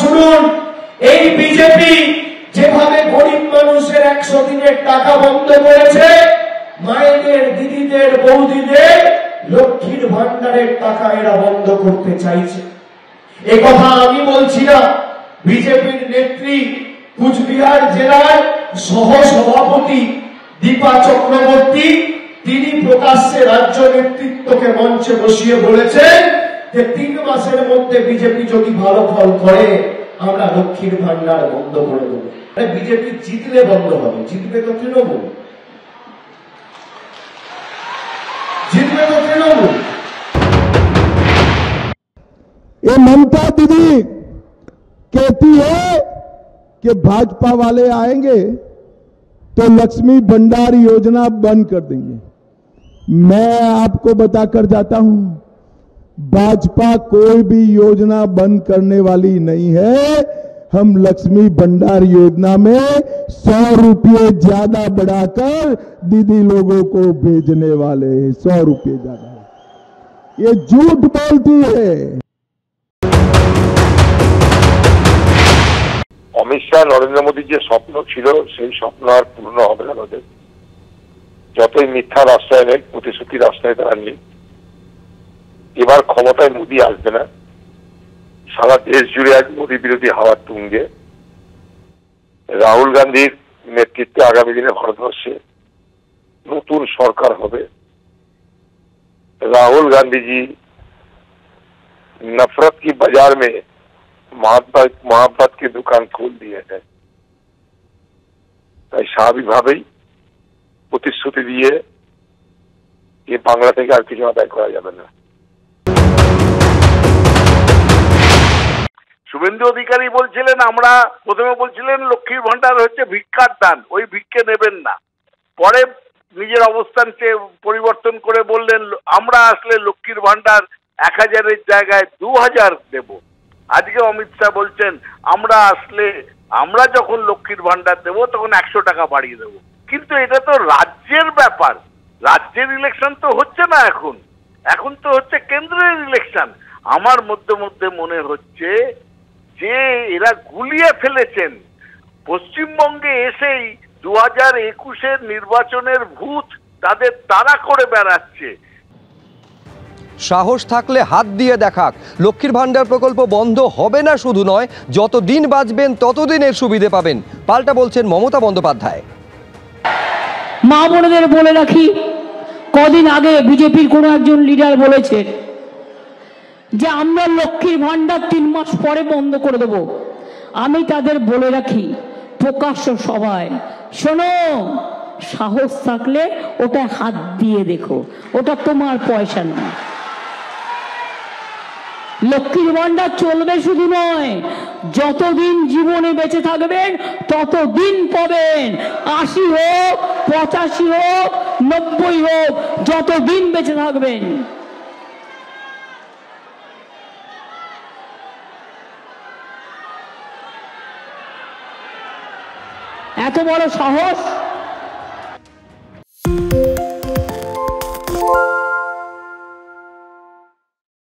শুনুন, এই বিজেপি যেভাবে গরিব মানুষের 100 দিনের টাকা বন্ধ করেছে, মায়েদের, দিদিদের, বৌদিদের লক্ষ্মীর ভান্ডারের টাকা এরা বন্ধ করতে চাইছে। এ কথা আমি বলছি না, বিজেপির নেত্রী কুচবিহার জেলার সহ সভাপতি দীপা চক্রবর্তী তিনি প্রকাশ্যে রাজ্য নেতৃত্বকে মঞ্চে বসিয়ে বলেছেন যে 3 মাসের মধ্যে বিজেপি যদি ভালো ফল করে আমরা লক্ষ্মীর ভান্ডার বন্ধ করে দেবো। বিজেপি জিতলে বন্ধ হবে, জিতবে তো তৃণমূল, জিতবে তো তৃণমূল। ये ममता दीदी कहती है कि भाजपा वाले आएंगे तो लक्ष्मी भंडार योजना बंद कर देंगे। मैं आपको बताकर जाता हूं, भाजपा कोई भी योजना बंद करने वाली नहीं है। हम लक्ष्मी भंडार योजना में 100 रुपये ज्यादा बढ़ाकर दीदी लोगों को भेजने वाले हैं। 100 रुपये ज्यादा, ये झूठ बोलती है। অমিত শাহ নরেন্দ্র মোদীর যে স্বপ্ন ছিল সেই স্বপ্ন আর পূর্ণ হবে না। ওদের যতই মিথ্যার আশ্রয় নেই, প্রতিশ্রুতির আশ্রয় তারা নেই। এবার ক্ষমতায় মোদী আসবে না। সারা দেশ জুড়ে আজ মোদী বিরোধী হাওয়ার তুঙ্গে। রাহুল গান্ধীর নেতৃত্বে আগামী দিনে ভারতবর্ষে নতুন সরকার হবে। राहुल गांधी जी नफरत की बाजार में मोहब्बत की दुकान खोल दिए हैं। তাই স্বাভাবিকভাবেই প্রতিশ্রুতি দিয়ে এই বাংলা থেকে আর কিছু আদায় করা যাবে না। শুভেন্দু অধিকারী বলছিলেন, আমরা প্রথমে বলছিলেন লক্ষ্মীর ভান্ডার হচ্ছে ভিক্ষার দান, ওই ভিক্ষে নেবেন না। পরে নিজের অবস্থানকে পরিবর্তন করে বললেন আমরা আসলে লক্ষ্মীর ভান্ডার 1000-এর জায়গায় 2000 দেব। আজকে অমিত শাহ বলছেন আমরা আসলে, আমরা যখন লক্ষ্মীর ভান্ডার দেব তখন 100 টাকা বাড়িয়ে দেব। কিন্তু এটা তো রাজ্যের ব্যাপার, রাজ্যের ইলেকশন তো হচ্ছে না এখন, এখন তো হচ্ছে কেন্দ্রের ইলেকশন। আমার মধ্যে মধ্যে মনে হচ্ছে যে এরা গুলিয়ে ফেলেছেন। পশ্চিমবঙ্গে এসেই 2021-এর নির্বাচনের ভূত তাদের তাড়া করে বেড়াচ্ছে। সাহস থাকলে হাত দিয়ে দেখাক, লক্ষ্মীর ভান্ডার প্রকল্প বন্ধ হবে না শুধু নয়, যতদিন বাঁচবেন ততদিন এর সুবিধে পাবেন, পাল্টা বলছেন মমতা বন্দ্যোপাধ্যায়। মা বোনেদের বলে রাখি, কদিন আগে বিজেপির কোনো একজন লিডার বলেছে যে আমরা লক্ষ্মীর ভান্ডার 3 মাস পরে বন্ধ করে দেব। আমি তাদের বলে রাখি প্রকাশ্য সভায়, শোনো, সাহস থাকলে ওটা হাত দিয়ে দেখো, ওটা তোমার পয়সা নয়। লক্ষ্মীর ভান্ডার চলবে শুধু নয়, যতদিন জীবনে বেঁচে থাকবেন ততদিন পাবেন। 80 হোক, 85 হোক, 90 হোক, যতদিন বেঁচে থাকবেন। এত বড় সাহস